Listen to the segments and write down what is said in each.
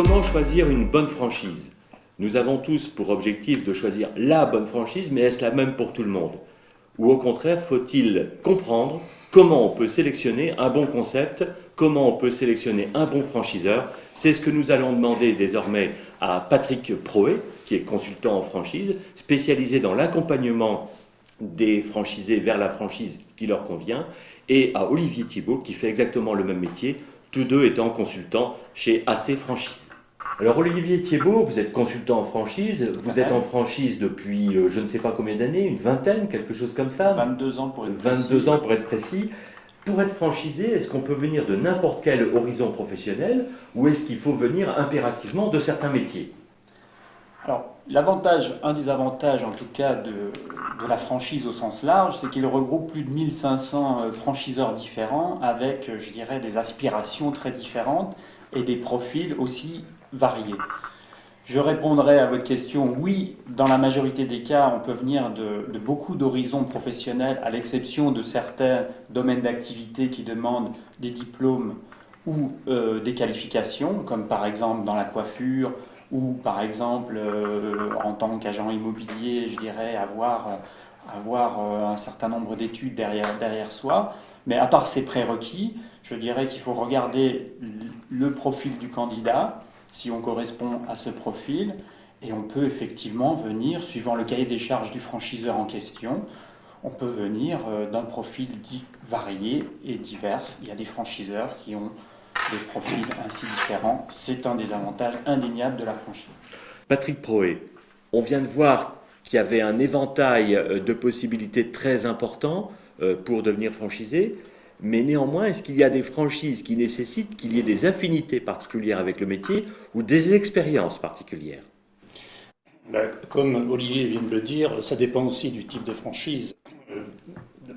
Comment choisir une bonne franchise? Nous avons tous pour objectif de choisir la bonne franchise, mais est-ce la même pour tout le monde? Ou au contraire, faut-il comprendre comment on peut sélectionner un bon concept, comment on peut sélectionner un bon franchiseur? C'est ce que nous allons demander désormais à Patrick Proé, qui est consultant en franchise, spécialisé dans l'accompagnement des franchisés vers la franchise qui leur convient, et à Olivier Thibault, qui fait exactement le même métier, tous deux étant consultants chez AC Franchise. Alors Olivier Thibault, vous êtes consultant en franchise, vous êtes en franchise depuis je ne sais pas combien d'années, une vingtaine, quelque chose comme ça? 22 ans pour être précis. 22 ans pour être précis. Pour être franchisé, est-ce qu'on peut venir de n'importe quel horizon professionnel ou est-ce qu'il faut venir impérativement de certains métiers? Alors, un des avantages en tout cas de la franchise au sens large, c'est qu'il regroupe plus de 1500 franchiseurs différents avec, je dirais, des aspirations très différentes et des profils aussi variés. Je répondrai à votre question, oui, dans la majorité des cas, on peut venir de beaucoup d'horizons professionnels, à l'exception de certains domaines d'activité qui demandent des diplômes ou des qualifications, comme par exemple dans la coiffure, ou par exemple en tant qu'agent immobilier, je dirais avoir un certain nombre d'études derrière soi. Mais à part ces prérequis, je dirais qu'il faut regarder le profil du candidat, si on correspond à ce profil, et on peut effectivement venir, suivant le cahier des charges du franchiseur en question, on peut venir d'un profil dit varié et divers. Il y a des franchiseurs qui ont des profils ainsi différents. C'est un des avantages indéniables de la franchise. Patrick Proé, on vient de voir qu'il y avait un éventail de possibilités très important pour devenir franchisé, mais néanmoins, est-ce qu'il y a des franchises qui nécessitent qu'il y ait des affinités particulières avec le métier ou des expériences particulières? Comme Olivier vient de le dire, ça dépend aussi du type de franchise.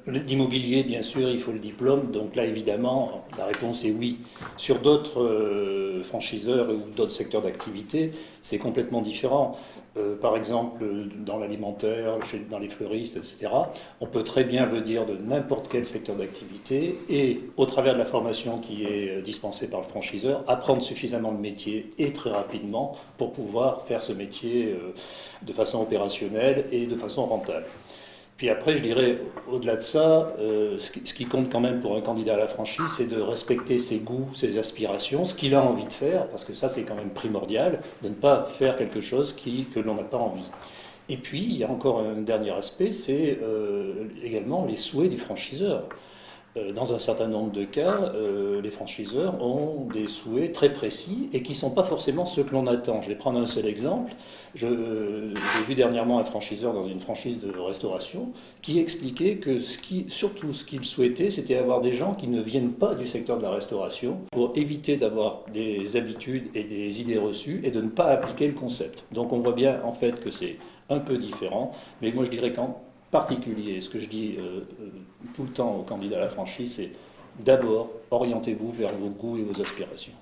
L'immobilier, bien sûr, il faut le diplôme, donc là, évidemment, la réponse est oui. Sur d'autres franchiseurs ou d'autres secteurs d'activité, c'est complètement différent. Par exemple, dans l'alimentaire, dans les fleuristes, etc., on peut très bien venir de n'importe quel secteur d'activité et, au travers de la formation qui est dispensée par le franchiseur, apprendre suffisamment de métier et très rapidement pour pouvoir faire ce métier de façon opérationnelle et de façon rentable. Puis après, je dirais, au-delà de ça, ce qui compte quand même pour un candidat à la franchise, c'est de respecter ses goûts, ses aspirations, ce qu'il a envie de faire, parce que ça, c'est quand même primordial, de ne pas faire quelque chose que l'on n'a pas envie. Et puis, il y a encore un dernier aspect, c'est également les souhaits du franchiseur. Dans un certain nombre de cas, les franchiseurs ont des souhaits très précis et qui ne sont pas forcément ceux que l'on attend. Je vais prendre un seul exemple. J'ai vu dernièrement un franchiseur dans une franchise de restauration qui expliquait que surtout ce qu'il souhaitait, c'était avoir des gens qui ne viennent pas du secteur de la restauration pour éviter d'avoir des habitudes et des idées reçues et de ne pas appliquer le concept. Donc on voit bien en fait que c'est un peu différent, mais moi je dirais qu'en particulier, ce que je dis tout le temps aux candidats à la franchise, c'est d'abord orientez-vous vers vos goûts et vos aspirations.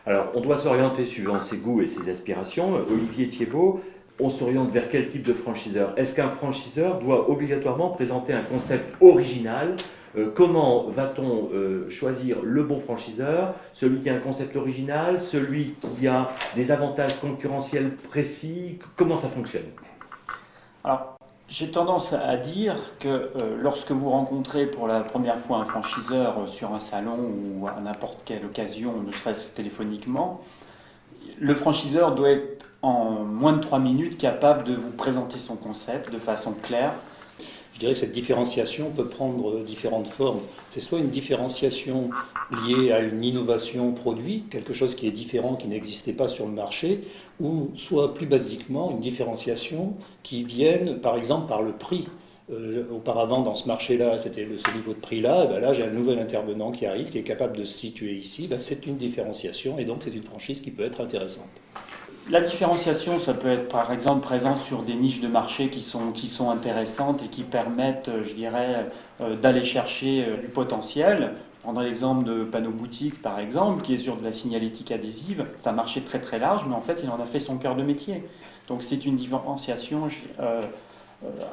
Alors, on doit s'orienter suivant ses goûts et ses aspirations. Olivier Thibault, on s'oriente vers quel type de franchiseur? Est-ce qu'un franchiseur doit obligatoirement présenter un concept original? Comment va-t-on choisir le bon franchiseur? Celui qui a un concept original? Celui qui a des avantages concurrentiels précis? Comment ça fonctionne? Alors, j'ai tendance à dire que lorsque vous rencontrez pour la première fois un franchiseur sur un salon ou à n'importe quelle occasion, ne serait-ce téléphoniquement, le franchiseur doit être en moins de 3 minutes capable de vous présenter son concept de façon claire. Je dirais que cette différenciation peut prendre différentes formes. C'est soit une différenciation liée à une innovation produit, quelque chose qui est différent, qui n'existait pas sur le marché, ou soit plus basiquement une différenciation qui vienne par exemple par le prix. Auparavant, dans ce marché-là, c'était ce niveau de prix-là. Ben là, j'ai un nouvel intervenant qui arrive, qui est capable de se situer ici. Ben, c'est une différenciation et donc c'est une franchise qui peut être intéressante. La différenciation, ça peut être par exemple présent sur des niches de marché qui sont intéressantes et qui permettent, je dirais, d'aller chercher du potentiel. Prendre l'exemple de Panneau Boutique, par exemple, qui est sur de la signalétique adhésive. C'est un marché très très large, mais en fait, il en a fait son cœur de métier. Donc c'est une différenciation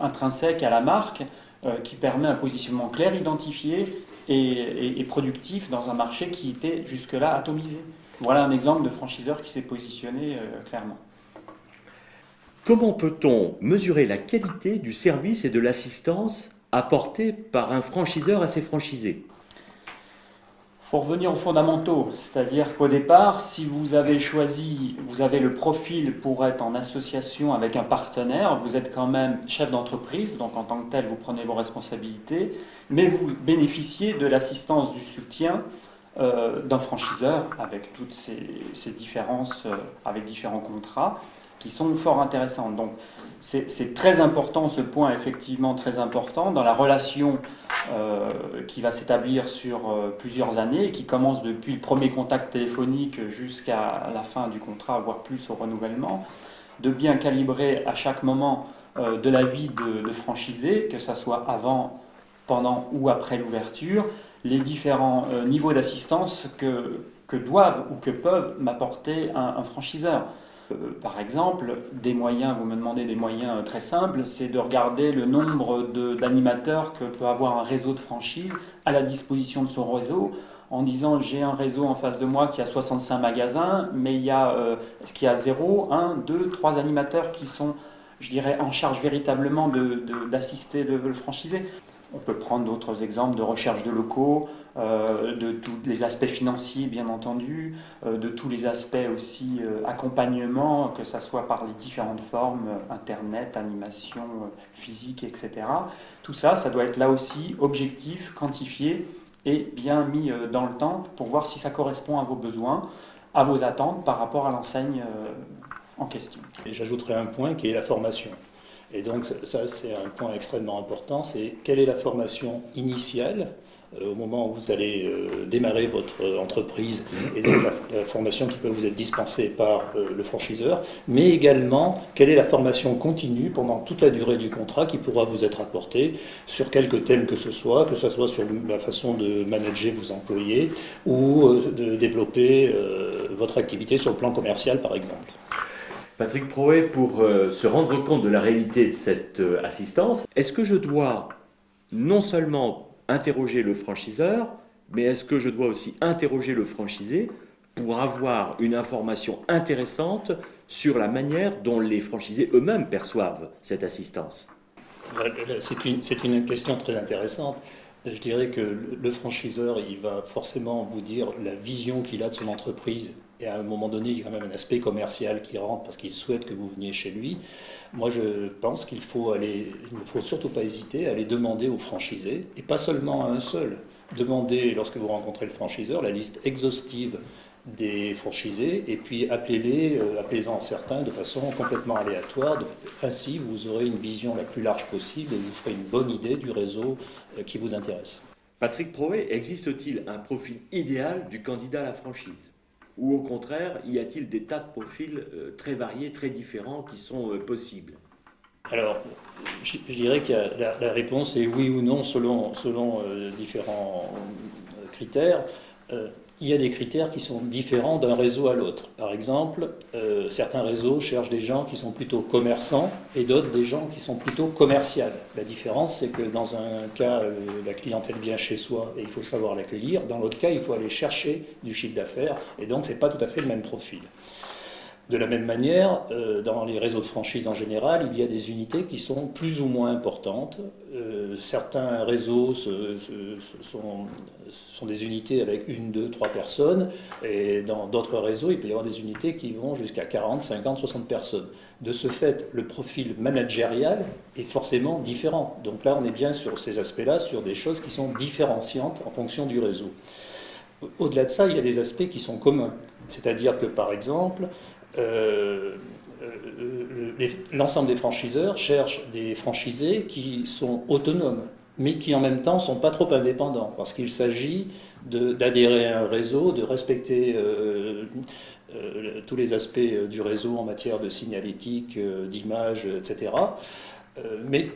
intrinsèque à la marque qui permet un positionnement clair, identifié et productif dans un marché qui était jusque-là atomisé. Voilà un exemple de franchiseur qui s'est positionné clairement. Comment peut-on mesurer la qualité du service et de l'assistance apportée par un franchiseur à ses franchisés? Il faut revenir aux fondamentaux, c'est-à-dire qu'au départ, si vous avez choisi, vous avez le profil pour être en association avec un partenaire, vous êtes quand même chef d'entreprise, donc en tant que tel, vous prenez vos responsabilités, mais vous bénéficiez de l'assistance, du soutien d'un franchiseur avec toutes ces différences, avec différents contrats qui sont fort intéressantes. Donc c'est très important, ce point effectivement très important dans la relation qui va s'établir sur plusieurs années et qui commence depuis le premier contact téléphonique jusqu'à la fin du contrat, voire plus au renouvellement, de bien calibrer à chaque moment de la vie de franchisé, que ce soit avant, pendant ou après l'ouverture, les différents niveaux d'assistance que doivent ou que peuvent m'apporter un franchiseur. Par exemple, des moyens, vous me demandez des moyens très simples, c'est de regarder le nombre d'animateurs que peut avoir un réseau de franchise à la disposition de son réseau, en disant j'ai un réseau en face de moi qui a 65 magasins, mais il y a, est-ce qu'il y a 0, 1, 2, 3 animateurs qui sont, je dirais, en charge véritablement d'assister le franchisé. On peut prendre d'autres exemples de recherche de locaux, de tous les aspects financiers bien entendu, de tous les aspects aussi accompagnement, que ce soit par les différentes formes, internet, animation, physique, etc. Tout ça, ça doit être là aussi objectif, quantifié et bien mis dans le temps pour voir si ça correspond à vos besoins, à vos attentes par rapport à l'enseigne en question. Et j'ajouterai un point qui est la formation. Et donc ça, c'est un point extrêmement important, c'est quelle est la formation initiale au moment où vous allez démarrer votre entreprise, et donc la formation qui peut vous être dispensée par le franchiseur, mais également quelle est la formation continue pendant toute la durée du contrat qui pourra vous être apportée sur quelques thèmes que ce soit sur la façon de manager vos employés ou de développer votre activité sur le plan commercial par exemple. Patrick Proé, pour se rendre compte de la réalité de cette assistance, est-ce que je dois non seulement interroger le franchiseur, mais est-ce que je dois aussi interroger le franchisé pour avoir une information intéressante sur la manière dont les franchisés eux-mêmes perçoivent cette assistance? C'est une question très intéressante. Je dirais que le franchiseur, il va forcément vous dire la vision qu'il a de son entreprise. Et à un moment donné, il y a quand même un aspect commercial qui rentre parce qu'il souhaite que vous veniez chez lui. Moi, je pense qu'il ne faut surtout pas hésiter à aller demander aux franchisés, et pas seulement à un seul. Demandez, lorsque vous rencontrez le franchiseur, la liste exhaustive des franchisés, et puis appelez-en certains de façon complètement aléatoire. Ainsi, vous aurez une vision la plus large possible et vous ferez une bonne idée du réseau qui vous intéresse. Patrick Proé, existe-t-il un profil idéal du candidat à la franchise? Ou au contraire, y a-t-il des tas de profils très variés, très différents qui sont possibles? Alors, je dirais que la réponse est oui ou non selon différents critères. Il y a des critères qui sont différents d'un réseau à l'autre. Par exemple, certains réseaux cherchent des gens qui sont plutôt commerçants et d'autres des gens qui sont plutôt commerciales. La différence, c'est que dans un cas, la clientèle vient chez soi et il faut savoir l'accueillir. Dans l'autre cas, il faut aller chercher du chiffre d'affaires et donc ce n'est pas tout à fait le même profil. De la même manière, dans les réseaux de franchise en général, il y a des unités qui sont plus ou moins importantes. Certains réseaux sont des unités avec 1, 2, 3 personnes, et dans d'autres réseaux, il peut y avoir des unités qui vont jusqu'à 40, 50, 60 personnes. De ce fait, le profil managérial est forcément différent. Donc là, on est bien sur ces aspects-là, sur des choses qui sont différenciantes en fonction du réseau. Au-delà de ça, il y a des aspects qui sont communs. C'est-à-dire que, par exemple, l'ensemble des franchiseurs cherchent des franchisés qui sont autonomes, mais qui en même temps ne sont pas trop indépendants, parce qu'il s'agit d'adhérer à un réseau, de respecter tous les aspects du réseau en matière de signalétique, d'image, etc. Mais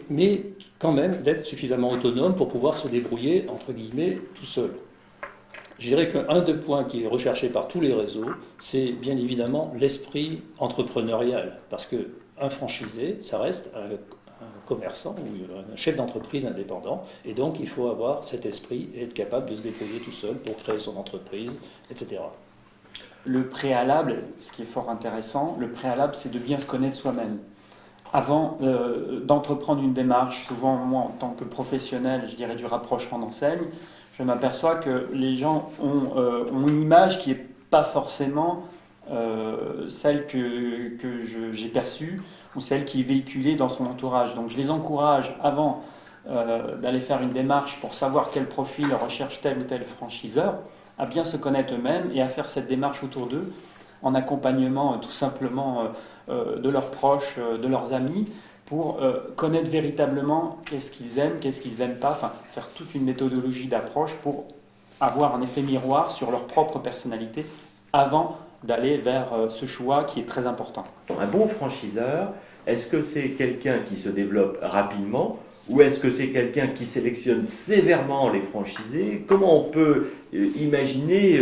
quand même d'être suffisamment autonome pour pouvoir se débrouiller, entre guillemets, tout seul. Je dirais qu'un des points qui est recherché par tous les réseaux, c'est bien évidemment l'esprit entrepreneurial. Parce qu'un franchisé, ça reste un commerçant ou un chef d'entreprise indépendant. Et donc, il faut avoir cet esprit et être capable de se débrouiller tout seul pour créer son entreprise, etc. le préalable, ce qui est fort intéressant, le préalable, c'est de bien se connaître soi-même. Avant d'entreprendre une démarche, souvent moi en tant que professionnel, je dirais du rapprochement d'enseigne, je m'aperçois que les gens ont une image qui n'est pas forcément celle que j'ai perçue ou celle qui est véhiculée dans son entourage. Donc je les encourage avant d'aller faire une démarche pour savoir quel profil recherche tel ou tel franchiseur, à bien se connaître eux-mêmes et à faire cette démarche autour d'eux, en accompagnement tout simplement de leurs proches, de leurs amis, pour connaître véritablement qu'est-ce qu'ils aiment, qu'est-ce qu'ils n'aiment pas, enfin faire toute une méthodologie d'approche pour avoir un effet miroir sur leur propre personnalité avant d'aller vers ce choix qui est très important. Un bon franchiseur, est-ce que c'est quelqu'un qui se développe rapidement ou est-ce que c'est quelqu'un qui sélectionne sévèrement les franchisés? Comment on peut imaginer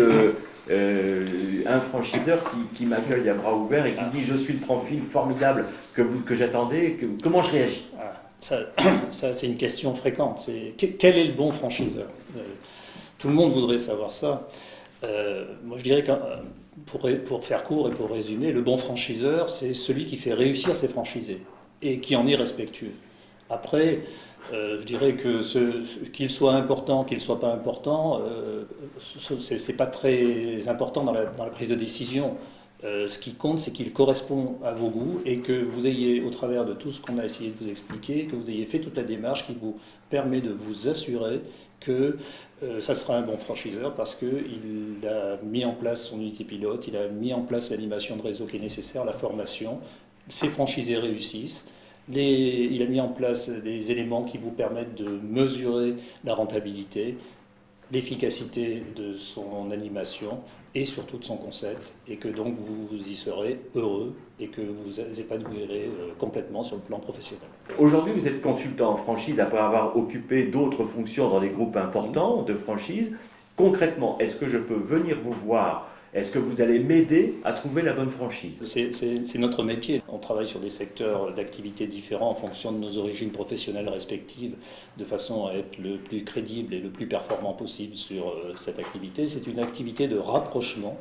un franchiseur qui m'accueille à bras ouverts et qui dit je suis le profil formidable que j'attendais, comment je réagis? Ça c'est une question fréquente. Quel est le bon franchiseur? Tout le monde voudrait savoir ça. Moi je dirais que pour faire court et pour résumer, le bon franchiseur, c'est celui qui fait réussir ses franchisés et qui en est respectueux. Après, je dirais que qu'il soit important, qu'il ne soit pas important, c'est pas très important dans la prise de décision. Ce qui compte, c'est qu'il correspond à vos goûts et que vous ayez, au travers de tout ce qu'on a essayé de vous expliquer, que vous ayez fait toute la démarche qui vous permet de vous assurer que ça sera un bon franchiseur parce qu'il a mis en place son unité pilote, il a mis en place l'animation de réseau qui est nécessaire, la formation, ses franchisés réussissent. Il a mis en place des éléments qui vous permettent de mesurer la rentabilité, l'efficacité de son animation et surtout de son concept, et que donc vous y serez heureux et que vous épanouirez complètement sur le plan professionnel. Aujourd'hui, vous êtes consultant en franchise après avoir occupé d'autres fonctions dans des groupes importants de franchise. Concrètement, est-ce que je peux venir vous voir? Est-ce que vous allez m'aider à trouver la bonne franchise? C'est notre métier. On travaille sur des secteurs d'activité différents en fonction de nos origines professionnelles respectives, de façon à être le plus crédible et le plus performant possible sur cette activité. C'est une activité de rapprochement.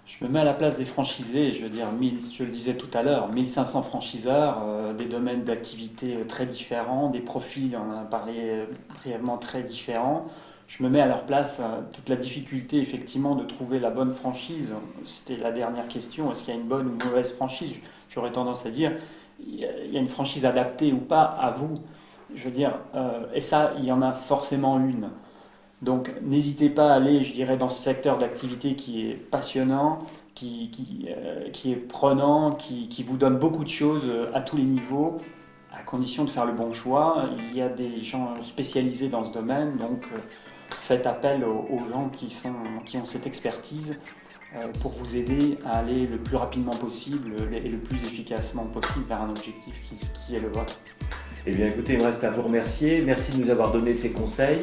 Je me mets à la place des franchisés, je veux dire, je le disais tout à l'heure, 1500 franchiseurs, des domaines d'activité très différents, des profils, on en a parlé brièvement, très différents. Je me mets à leur place, toute la difficulté effectivement de trouver la bonne franchise. C'était la dernière question, est-ce qu'il y a une bonne ou une mauvaise franchise? J'aurais tendance à dire, il y a une franchise adaptée ou pas à vous. Je veux dire, et ça, il y en a forcément une. Donc n'hésitez pas à aller, je dirais, dans ce secteur d'activité qui est passionnant, qui est prenant, qui vous donne beaucoup de choses à tous les niveaux, à condition de faire le bon choix. Il y a des gens spécialisés dans ce domaine, donc faites appel aux gens qui ont cette expertise pour vous aider à aller le plus rapidement possible et le plus efficacement possible vers un objectif qui est le vôtre. Eh bien écoutez, il me reste à vous remercier. Merci de nous avoir donné ces conseils.